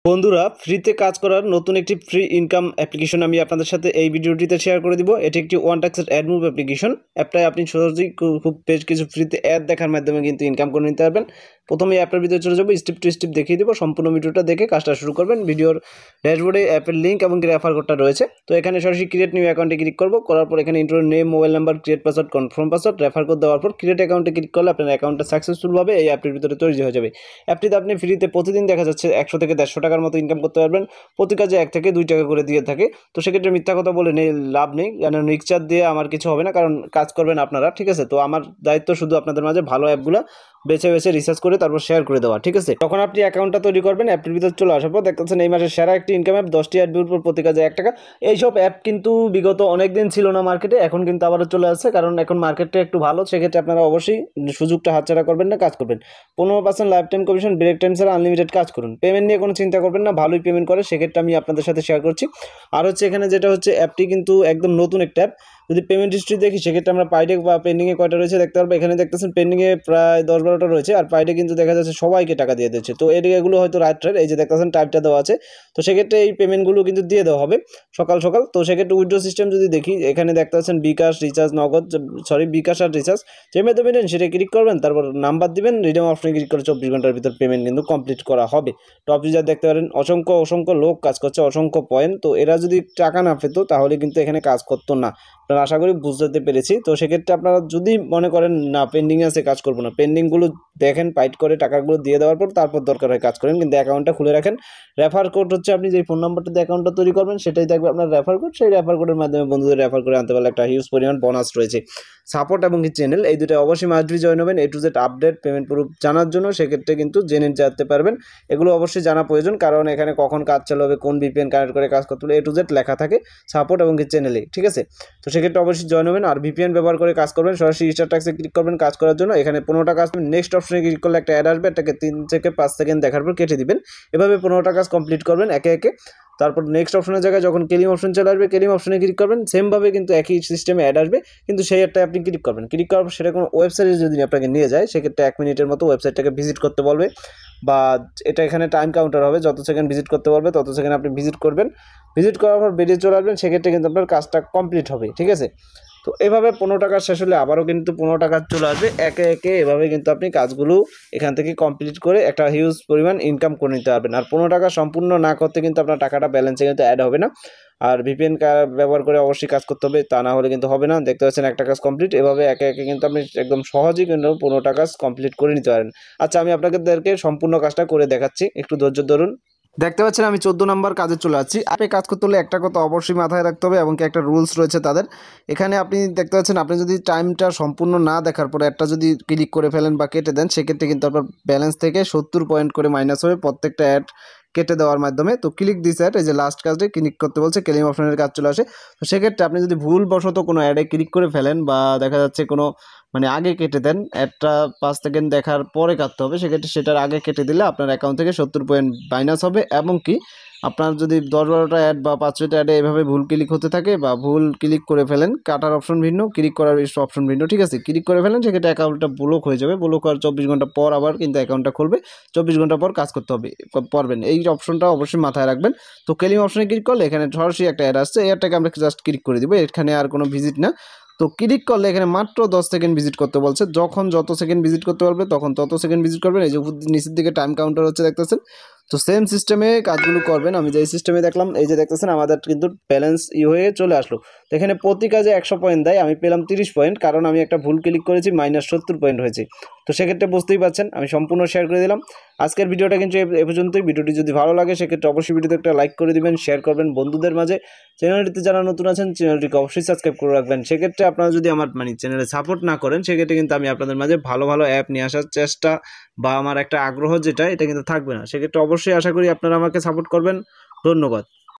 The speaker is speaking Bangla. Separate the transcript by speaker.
Speaker 1: বন্ধুরা, ফ্রিতে কাজ করার নতুন একটি ফ্রি ইনকাম অ্যাপ্লিকেশন আমি আপনাদের সাথে এই ভিডিওটিতে শেয়ার করে দিব। এটি একটি ওয়ান টাক্সের অ্যাড মুভ অ্যাপ্লিকেশন। অ্যাপটায় আপনি সহজেই খুব বেশ কিছু ফ্রিতে অ্যাড দেখার মাধ্যমে কিন্তু ইনকাম করে নিতে পারবেন। প্রথমে অ্যাপের ভিতরে চলে যাবো, স্টেপ টু স্টেপ দেখিয়ে দেবো। সম্পূর্ণ ভিডিওটা দেখে কাজটা শুরু করবেন। ভিডিওর ড্যাশবোর্ডে অ্যাপের লিঙ্ক এবং রেফার কোডটা রয়েছে। তো এখানে সরাসরি ক্রিয়েট নিউ অ্যাকাউন্টে ক্লিক করবো। করার পর এখানে inter name, mobile number, create password, confirm password, refer code দেওয়ার পর ক্রিয়েট অ্যাকাউন্টে ক্লিক করলে আপনার অ্যাকাউন্টটা সাকসেসফুলভাবে এই অ্যাপটির ভিতরে তৈরি হয়ে যাবে। অ্যাপটিতে আপনি ফ্রিতে প্রতিদিন দেখা যাচ্ছে 100 থেকে 150 টাকার মতো ইনকাম করতে পারবেন। প্রতি কাজে 1 থেকে 2 টাকা করে দিয়ে থাকে। তো সেক্ষেত্রে মিথ্যা কথা বলে লাভ নেই, কারণ রিচার্জ দিয়ে আমার কিছু হবে না, কারণ কাজ করবেন আপনারা, ঠিক আছে। তো আমার দায়িত্ব শুধু আপনাদের মাঝে ভালো অ্যাপগুলো বেছে বেছে রিসার্চ করে তারপর শেয়ার করে দেওয়া, ঠিক আছে। তখন আপনি অ্যাকাউন্টটা তৈরি করবেন। অ্যাপটির ভিতরে চলে আসার পর দেখতেছেন এই মাসের সেরা একটি ইনকাম অ্যাপ, 10টি অ্যাড ভিউর পর প্রতি কাজে 1 টাকা। এইসব অ্যাপ কিন্তু বিগত অনেক দিন ছিল না মার্কেটে, এখন কিন্তু আবারও চলে আসছে, কারণ এখন মার্কেটটা একটু ভালো। সেক্ষেত্রে আপনারা অবশ্যই সুযোগটা হাতছাড়া করবেন না, কাজ করবেন। 15% life time commission, break time ছাড়া আনলিমিটেড কাজ করুন। পেমেন্ট নিয়ে কোনো চিন্তা করবেন না, ভালোই পেমেন্ট করে। সেক্ষেত্রে আমি আপনাদের সাথে শেয়ার করছি। আর হচ্ছে এখানে যেটা হচ্ছে, অ্যাপটি কিন্তু একদম নতুন একটা অ্যাপ। যদি পেমেন্ট হিস্ট্রি দেখি সেক্ষেত্রে আমরা পাইডে বা পেন্ডিংয়ে কয়টা রয়েছে দেখতে পারবো। এখানে দেখতেছেন পেন্ডিংয়ে প্রায় 10-12টা রয়েছে, আর পাইডে কিন্তু দেখা যাচ্ছে সবাইকে টাকা দিয়ে দিচ্ছে। তো এগুলো হয়তো রাইট, এই যে দেখতেছেন টাইপটা দেওয়া আছে। তো সেক্ষেত্রে এই পেমেন্টগুলো কিন্তু দিয়ে দেওয়া হবে সকাল সকাল। তো সেক্ষেত্রে উইথড্র সিস্টেম যদি দেখি, এখানে দেখতে পাচ্ছেন বিকাশ, রিচার্জ, নগদ, বিকাশ আর রিচার্জ যে মাধ্যমে নেন সেটা ক্লিক করবেন, তারপর নাম্বার দিবেন, রিডিম অপশনে ক্লিক করে 24 ঘন্টার ভিতর পেমেন্ট কিন্তু কমপ্লিট করা হবে। টপ ইউজার দেখতে পারেন, অসংখ্য লোক কাজ করছে, অসংখ্য পয়েন্ট। তো এরা যদি টাকা না পেতো তাহলে কিন্তু এখানে কাজ করতো না। আপনারা আশা করি বুঝতে পেরেছি। তো সেক্ষেত্রে আপনারা যদি মনে করেন না পেন্ডিং আছে, কাজ করবো না, পেন্ডিংগুলো দেখেন, পাইট করে টাকাগুলো দিয়ে দেওয়ার পর তারপর দরকার হয় কাজ করেন, কিন্তু অ্যাকাউন্টটা খুলে রাখেন। রেফার কোড হচ্ছে, আপনি যে ফোন নাম্বারটাতে অ্যাকাউন্টটা তৈরি করবেন সেটাই থাকবে আপনার রেফার কোড। সেই রেফার কোডের মাধ্যমে বন্ধুদের রেফার করে আনতে পারলে একটা হিউজ পরিমাণ বোনাস রয়েছে। সাপোর্ট এবং চ্যানেল, এই দুটো অবশ্যই মাস্ট বি জয়েন হবেন। A to Z update, payment proof জানার জন্য সেক্ষেত্রে কিন্তু জেনে যেতে পারবেন। এগুলো অবশ্যই জানা প্রয়োজন, কারণ এখানে কখন কাজ চালু হবে, কোন VPN কানেক্ট করে কাজ করতে হবে, A to Z লেখা থাকে সাপোর্ট এবং চ্যানেলে, ঠিক আছে। তো সেক্ষেত্রে অবশ্যই জয়েন হবেন। আর VPN ব্যবহার করে কাজ করবেন। সরাসরি স্টার টাক্সে ক্লিক করবেন কাজ করার জন্য। এখানে 15টা কাজ, নেক্সট অপশনে ক্লিক করলে একটা অ্যাড আসবে, এটাকে 3 থেকে 5 সেকেন্ড দেখার পর কেটে দিবেন। এভাবে 15টা কাজ কমপ্লিট করবেন একে একে। তারপর নেক্সট অপশনের জায়গায় যখন ক্লেম অপশন চলে আসবে, ক্লেম অপশনে ক্লিক করবেন। সেমভাবে কিন্তু একই সিস্টেমে অ্যাড আসবে, কিন্তু সেই অ্যাডটায় আপনি ক্লিক করবেন। ক্লিক করার পর সেটা কোনো ওয়েবসাইটে যদি আপনাকে নিয়ে যায়, সেক্ষেত্রে 1 মিনিটের মতো ওয়েবসাইটটাকে ভিজিট করতে বলবে, বা এটা এখানে টাইম কাউন্টার হবে, যত সেকেন্ড ভিজিট করতে বলবে তত সেকেন্ড আপনি ভিজিট করবেন। ভিজিট করার পর বেরিয়ে চলে আসবেন, সেক্ষেত্রে কিন্তু আপনার কাজটা কমপ্লিট হবে, ঠিক আছে। তো এভাবে 15 টাকা শেষ হলে আবারও কিন্তু 15 টাকা চলে আসবে একে একে। এভাবে কিন্তু আপনি কাজগুলো এখান থেকে কমপ্লিট করে একটা হিউজ পরিমাণ ইনকাম করে নিতে পারবেন। আর 15 টাকা সম্পূর্ণ না করতে কিন্তু আপনার টাকাটা ব্যালেন্সে কিন্তু অ্যাড হবে না। আর VPN ব্যবহার করে অবশ্যই কাজ করতে হবে, তা না হলে কিন্তু হবে না। দেখতে পাচ্ছেন একটা কাজ কমপ্লিট। এভাবে একে একে কিন্তু আপনি একদম সহজেই কিন্তু 15টা কাজ কমপ্লিট করে নিতে পারেন। আচ্ছা, আমি আপনাদেরকে সম্পূর্ণ কাজটা করে দেখাচ্ছি, একটু ধৈর্য ধরুন। দেখতে পাচ্ছেন আমি 14 নম্বর কাজে চলে যাচ্ছি। আপনি কাজ করতে হলে একটা কথা অবশ্যই মাথায় রাখতে হবে, এবং কি একটা রুলস রয়েছে তাদের। এখানে আপনি দেখতে পাচ্ছেন, আপনি যদি টাইমটা সম্পূর্ণ না দেখার পরে একটা যদি ক্লিক করে ফেলেন বা কেটে দেন, সেক্ষেত্রে কিন্তু আপনার ব্যালেন্স থেকে 70 পয়েন্ট করে মাইনাস হবে প্রত্যেকটা অ্যাড কেটে দেওয়ার মাধ্যমে। তো ক্লিক দিস অ্যাড, এই যে লাস্ট কাজটা ক্লিক করতে বলছে, ক্লেম অপশনের কাজ চলে আসে। তো সেক্ষেত্রে আপনি যদি ভুলবশত কোনো অ্যাডে ক্লিক করে ফেলেন, বা দেখা যাচ্ছে কোনো আগে কেটে দেন, অ্যাডটা 5 সেকেন্ড দেখার পরে কাটতে হবে, সেক্ষেত্রে সেটার আগে কেটে দিলে আপনার অ্যাকাউন্ট থেকে 70 পয়েন্ট মাইনাস হবে। এবং কি আপনার যদি 10-12টা অ্যাড বা 5-6টা অ্যাডে এভাবে ভুল ক্লিক হতে থাকে, বা ভুল ক্লিক করে ফেলেন, কাটার অপশন ভিন্ন, ক্লিক করার অপশন ভিন্ন, ঠিক আছে, ক্লিক করে ফেলেন, সেক্ষেত্রে অ্যাকাউন্টটা ব্লক হয়ে যাবে। ব্লক হওয়ার 24 ঘন্টা পর আবার কিন্তু অ্যাকাউন্টটা খুলবে। 24 ঘন্টা পর কাজ করতে হবে পারবেন, এই অপশনটা অবশ্যই মাথায় রাখবেন। তো ক্লেম অপশনে ক্লিক করলে এখানে সরাসরি একটা অ্যাড আসছে, এই অ্যাডটাকে আমরা জাস্ট ক্লিক করে দিব, এখানে আর কোনো ভিজিট না। তো ক্লিক করলে এখানে মাত্র 10 সেকেন্ড ভিজিট করতে বলছে। যখন যত সেকেন্ড ভিজিট করতে পারবে তখন তত সেকেন্ড ভিজিট করবেন। এই যে নিচের দিকে টাইম কাউন্টার হচ্ছে দেখতেছেন। তো সেম সিস্টেমে কাজগুলো করবেন। আমি যেই সিস্টেমে দেখলাম, এই যে দেখতেছেন আমাদের কিন্তু ব্যালেন্স হয়ে চলে আসলো। তো এখানে প্রতি কাজে 100 পয়েন্ট দেয়, আমি পেলাম 30 পয়েন্ট, কারণ আমি একটা ভুল ক্লিক করেছি, -70 পয়েন্ট হয়েছে। তো সেক্ষেত্রে বুঝতেই পারছেন, আমি সম্পূর্ণ শেয়ার করে দিলাম। আজকের ভিডিওটা কিন্তু এ পর্যন্তই। ভিডিওটি যদি ভালো লাগে সেক্ষেত্রে অবশ্যই ভিডিওতে একটা লাইক করে দিবেন, শেয়ার করবেন বন্ধুদের মাঝে। চ্যানেলটিতে যারা নতুন আছেন চ্যানেলটিকে অবশ্যই সাবস্ক্রাইব করে রাখবেন। সেক্ষেত্রে আপনারা যদি আমার চ্যানেলে সাপোর্ট না করেন, সেক্ষেত্রে কিন্তু আমি আপনাদের মাঝে ভালো ভালো অ্যাপ নিয়ে আসার চেষ্টা বা আমার একটা আগ্রহ যেটা, এটা কিন্তু থাকবে না। সেক্ষেত্রে অবশ্যই আশা করি আপনারা আমাকে সাপোর্ট করবেন। ধন্যবাদ।